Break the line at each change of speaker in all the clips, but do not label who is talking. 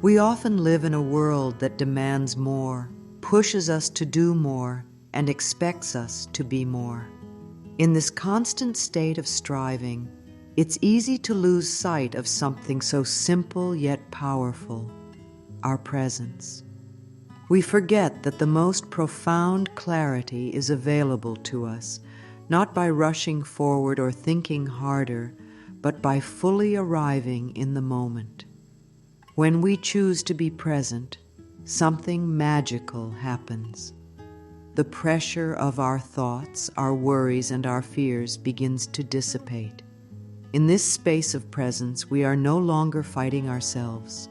We often live in a world that demands more, pushes us to do more, and expects us to be more. In this constant state of striving, it's easy to lose sight of something so simple yet powerful, our presence. We forget that the most profound clarity is available to us, not by rushing forward or thinking harder, but by fully arriving in the moment. When we choose to be present, something magical happens. The pressure of our thoughts, our worries, and our fears begins to dissipate. In this space of presence, we are no longer fighting ourselves.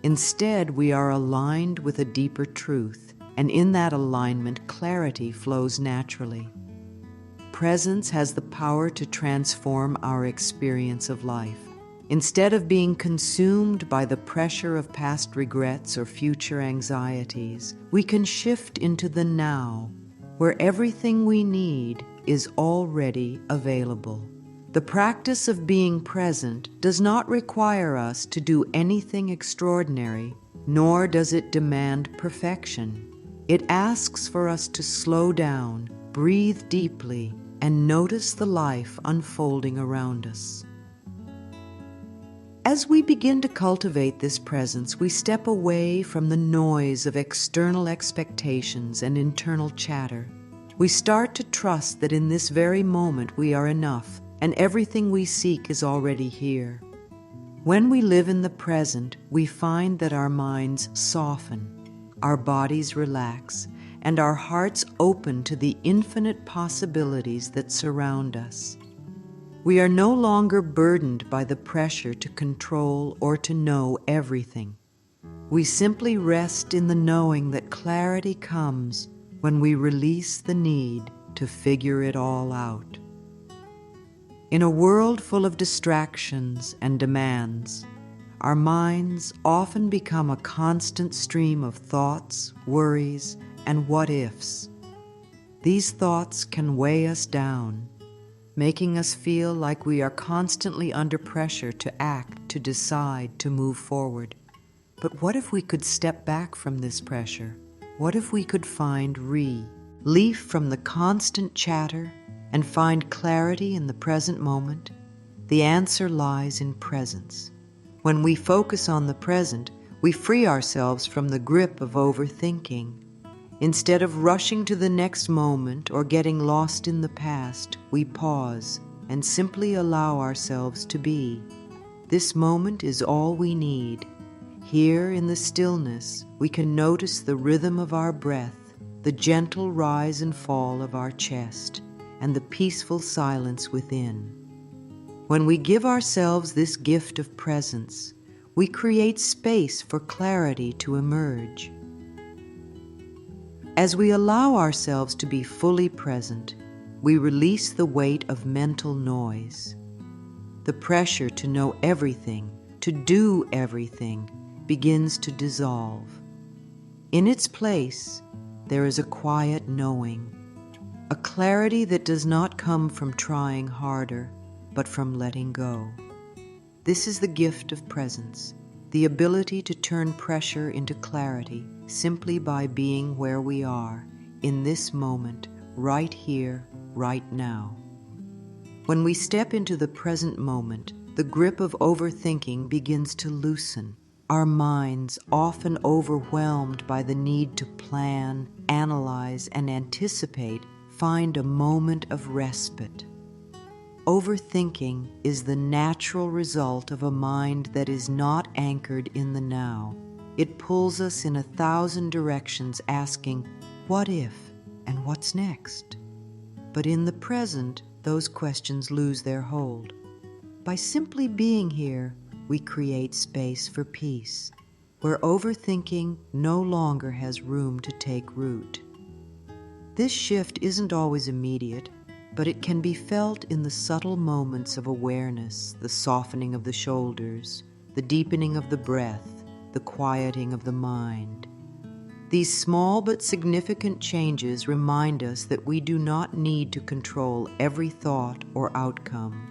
Instead, we are aligned with a deeper truth, and in that alignment, clarity flows naturally. Presence has the power to transform our experience of life. Instead of being consumed by the pressure of past regrets or future anxieties, we can shift into the now, where everything we need is already available. The practice of being present does not require us to do anything extraordinary, nor does it demand perfection. It asks for us to slow down, breathe deeply, and notice the life unfolding around us. As we begin to cultivate this presence, we step away from the noise of external expectations and internal chatter. We start to trust that in this very moment we are enough, and everything we seek is already here. When we live in the present, we find that our minds soften, our bodies relax, and our hearts open to the infinite possibilities that surround us. We are no longer burdened by the pressure to control or to know everything. We simply rest in the knowing that clarity comes when we release the need to figure it all out. In a world full of distractions and demands, our minds often become a constant stream of thoughts, worries, and what-ifs. These thoughts can weigh us down, making us feel like we are constantly under pressure to act, to decide, to move forward. But what if we could step back from this pressure? What if we could find relief from the constant chatter and find clarity in the present moment? The answer lies in presence. When we focus on the present, we free ourselves from the grip of overthinking. Instead of rushing to the next moment or getting lost in the past, we pause and simply allow ourselves to be. This moment is all we need. Here in the stillness, we can notice the rhythm of our breath, the gentle rise and fall of our chest, and the peaceful silence within. When we give ourselves this gift of presence, we create space for clarity to emerge. As we allow ourselves to be fully present, we release the weight of mental noise. The pressure to know everything, to do everything, begins to dissolve. In its place, there is a quiet knowing, a clarity that does not come from trying harder, but from letting go. This is the gift of presence, the ability to turn pressure into clarity simply by being where we are, in this moment, right here, right now. When we step into the present moment, the grip of overthinking begins to loosen. Our minds, often overwhelmed by the need to plan, analyze, and anticipate, find a moment of respite. Overthinking is the natural result of a mind that is not anchored in the now. It pulls us in 1,000 directions asking, what if, and what's next? But in the present, those questions lose their hold. By simply being here, we create space for peace, where overthinking no longer has room to take root. This shift isn't always immediate, but it can be felt in the subtle moments of awareness, the softening of the shoulders, the deepening of the breath, the quieting of the mind. These small but significant changes remind us that we do not need to control every thought or outcome.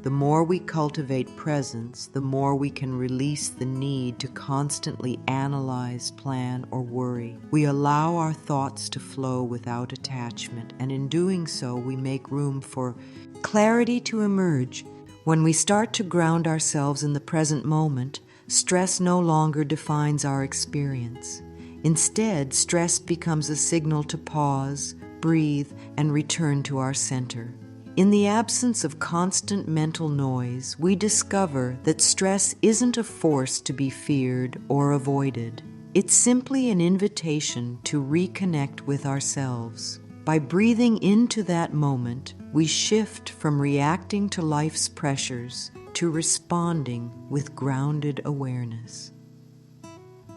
The more we cultivate presence, the more we can release the need to constantly analyze, plan, or worry. We allow our thoughts to flow without attachment, and in doing so, we make room for clarity to emerge. When we start to ground ourselves in the present moment, stress no longer defines our experience. Instead, stress becomes a signal to pause, breathe, and return to our center. In the absence of constant mental noise, we discover that stress isn't a force to be feared or avoided. It's simply an invitation to reconnect with ourselves. By breathing into that moment, we shift from reacting to life's pressures to responding with grounded awareness.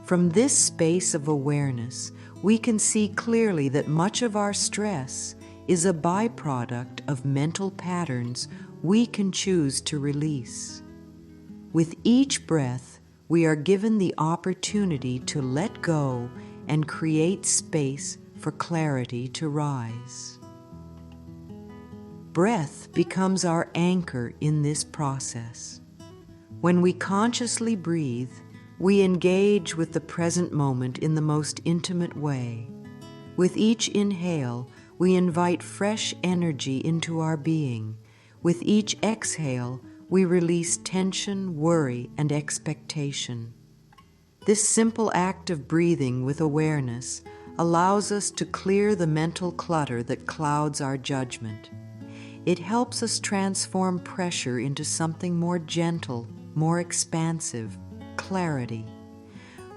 From this space of awareness, we can see clearly that much of our stress is a byproduct of mental patterns we can choose to release. With each breath, we are given the opportunity to let go and create space for clarity to rise. Breath becomes our anchor in this process. When we consciously breathe, we engage with the present moment in the most intimate way. With each inhale, we invite fresh energy into our being. With each exhale, we release tension, worry, and expectation. This simple act of breathing with awareness allows us to clear the mental clutter that clouds our judgment. It helps us transform pressure into something more gentle, more expansive, clarity.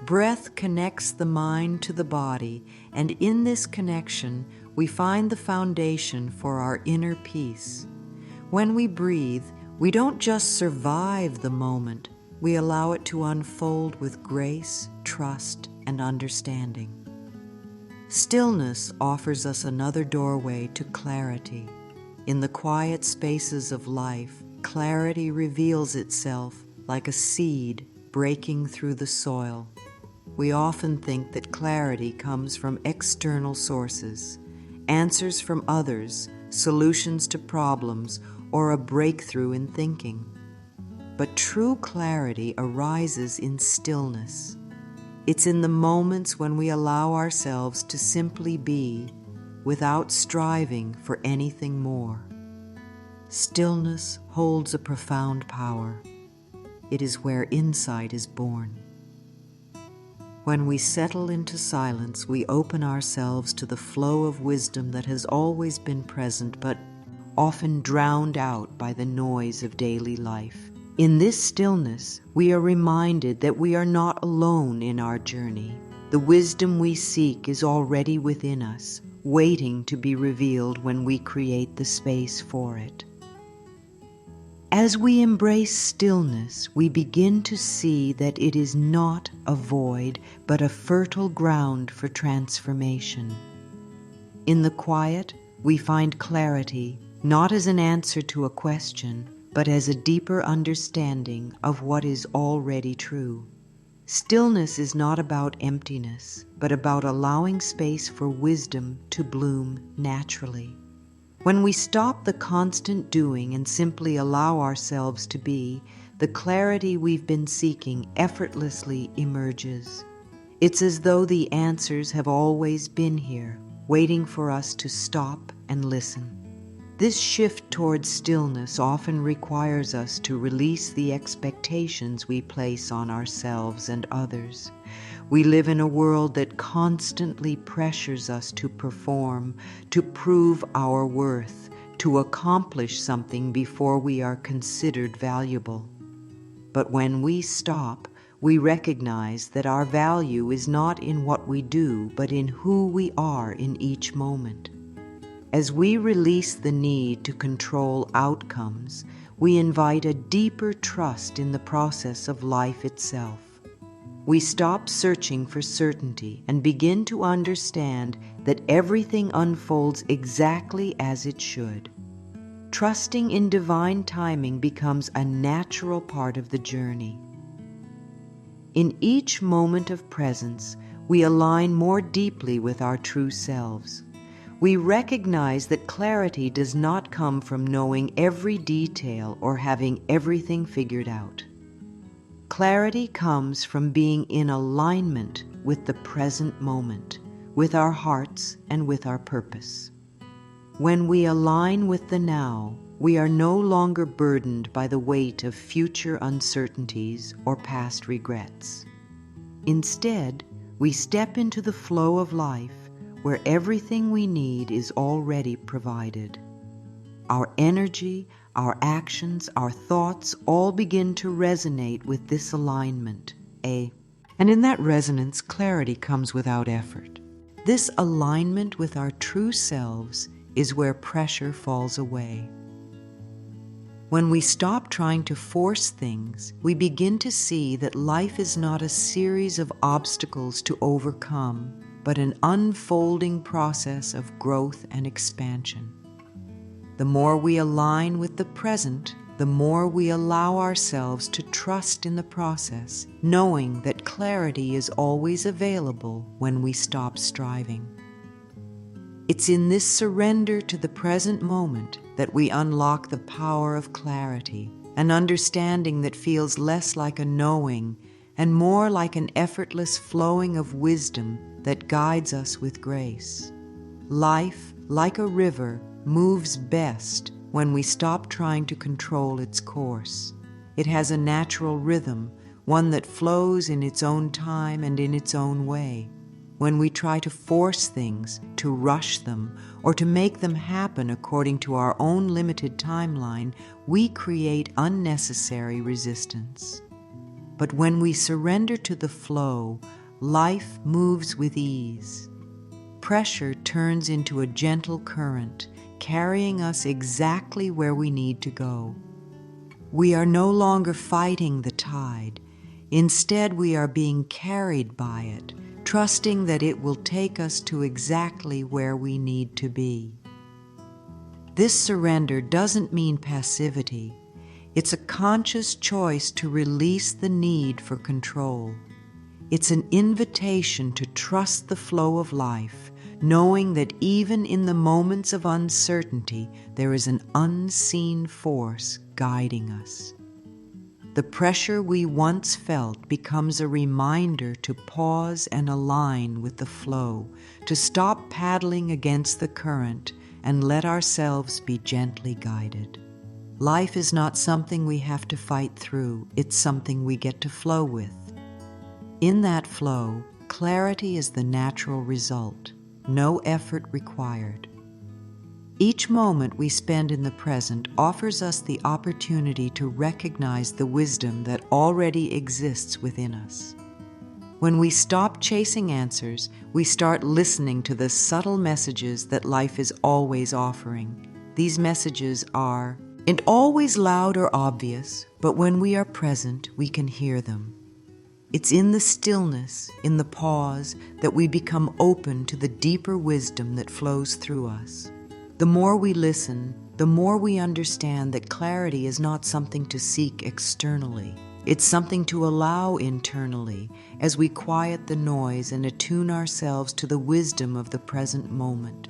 Breath connects the mind to the body, and in this connection, we find the foundation for our inner peace. When we breathe, we don't just survive the moment, we allow it to unfold with grace, trust, and understanding. Stillness offers us another doorway to clarity. In the quiet spaces of life, clarity reveals itself like a seed breaking through the soil. We often think that clarity comes from external sources, answers from others, solutions to problems, or a breakthrough in thinking. But true clarity arises in stillness. It's in the moments when we allow ourselves to simply be, without striving for anything more. Stillness holds a profound power. It is where insight is born. When we settle into silence, we open ourselves to the flow of wisdom that has always been present, but often drowned out by the noise of daily life. In this stillness, we are reminded that we are not alone in our journey. The wisdom we seek is already within us, waiting to be revealed when we create the space for it. As we embrace stillness, we begin to see that it is not a void, but a fertile ground for transformation. In the quiet, we find clarity, not as an answer to a question, but as a deeper understanding of what is already true. Stillness is not about emptiness, but about allowing space for wisdom to bloom naturally. When we stop the constant doing and simply allow ourselves to be, the clarity we've been seeking effortlessly emerges. It's as though the answers have always been here, waiting for us to stop and listen. This shift towards stillness often requires us to release the expectations we place on ourselves and others. We live in a world that constantly pressures us to perform, to prove our worth, to accomplish something before we are considered valuable. But when we stop, we recognize that our value is not in what we do, but in who we are in each moment. As we release the need to control outcomes, we invite a deeper trust in the process of life itself. We stop searching for certainty and begin to understand that everything unfolds exactly as it should. Trusting in divine timing becomes a natural part of the journey. In each moment of presence, we align more deeply with our true selves. we recognize that clarity does not come from knowing every detail or having everything figured out. Clarity comes from being in alignment with the present moment, with our hearts and with our purpose. When we align with the now, we are no longer burdened by the weight of future uncertainties or past regrets. Instead, we step into the flow of life where everything we need is already provided. Our energy, our actions, our thoughts all begin to resonate with this alignment, and in that resonance, clarity comes without effort. This alignment with our true selves is where pressure falls away. When we stop trying to force things, we begin to see that life is not a series of obstacles to overcome, but an unfolding process of growth and expansion. The more we align with the present, the more we allow ourselves to trust in the process, knowing that clarity is always available when we stop striving. It's in this surrender to the present moment that we unlock the power of clarity, an understanding that feels less like a knowing and more like an effortless flowing of wisdom that guides us with grace. Life, like a river, moves best when we stop trying to control its course. It has a natural rhythm, one that flows in its own time and in its own way. When we try to force things, to rush them, or to make them happen according to our own limited timeline, we create unnecessary resistance. But when we surrender to the flow, life moves with ease. Pressure turns into a gentle current, carrying us exactly where we need to go. We are no longer fighting the tide. Instead, we are being carried by it, trusting that it will take us to exactly where we need to be. This surrender doesn't mean passivity. It's a conscious choice to release the need for control. It's an invitation to trust the flow of life, knowing that even in the moments of uncertainty, there is an unseen force guiding us. The pressure we once felt becomes a reminder to pause and align with the flow, to stop paddling against the current and let ourselves be gently guided. Life is not something we have to fight through, it's something we get to flow with. In that flow, clarity is the natural result, no effort required. Each moment we spend in the present offers us the opportunity to recognize the wisdom that already exists within us. When we stop chasing answers, we start listening to the subtle messages that life is always offering. These messages aren't always loud or obvious, but when we are present, we can hear them. It's in the stillness, in the pause, that we become open to the deeper wisdom that flows through us. The more we listen, the more we understand that clarity is not something to seek externally. It's something to allow internally as we quiet the noise and attune ourselves to the wisdom of the present moment.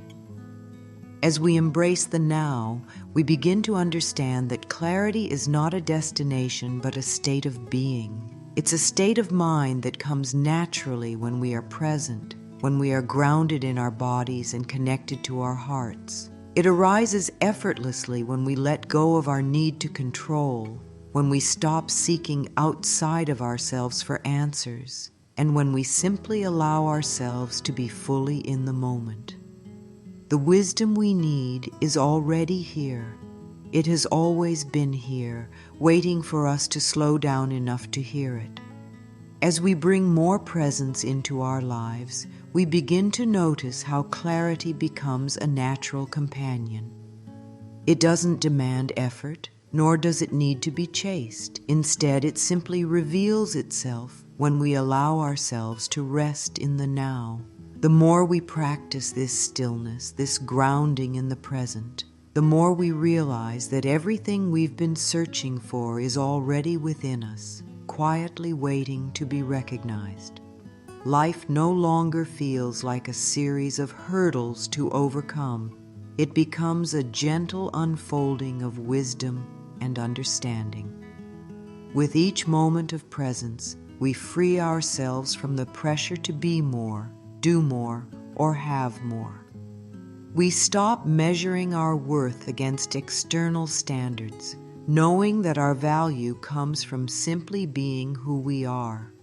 As we embrace the now, we begin to understand that clarity is not a destination but a state of being. It's a state of mind that comes naturally when we are present, when we are grounded in our bodies and connected to our hearts. It arises effortlessly when we let go of our need to control, when we stop seeking outside of ourselves for answers, and when we simply allow ourselves to be fully in the moment. The wisdom we need is already here. It has always been here, waiting for us to slow down enough to hear it. As we bring more presence into our lives, we begin to notice how clarity becomes a natural companion. It doesn't demand effort, nor does it need to be chased. Instead, it simply reveals itself when we allow ourselves to rest in the now. The more we practice this stillness, this grounding in the present, the more we realize that everything we've been searching for is already within us, quietly waiting to be recognized. life no longer feels like a series of hurdles to overcome. It becomes a gentle unfolding of wisdom and understanding. With each moment of presence, we free ourselves from the pressure to be more, do more, or have more. We stop measuring our worth against external standards, knowing that our value comes from simply being who we are.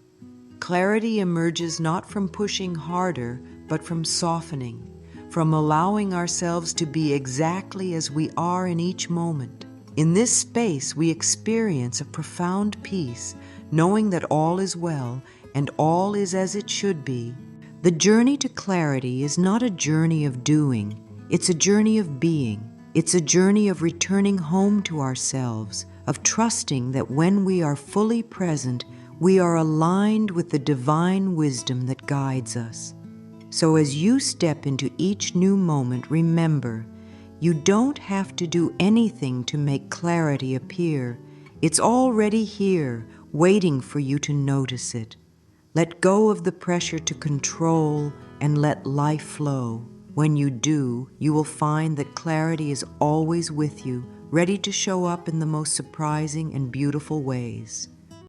Clarity emerges not from pushing harder, but from softening, from allowing ourselves to be exactly as we are in each moment. In this space, we experience a profound peace, knowing that all is well and all is as it should be. The journey to clarity is not a journey of doing, it's a journey of being. It's a journey of returning home to ourselves, of trusting that when we are fully present, we are aligned with the divine wisdom that guides us. So as you step into each new moment, remember, you don't have to do anything to make clarity appear. It's already here, waiting for you to notice it. Let go of the pressure to control and let life flow. When you do, you will find that clarity is always with you, ready to show up in the most surprising and beautiful ways.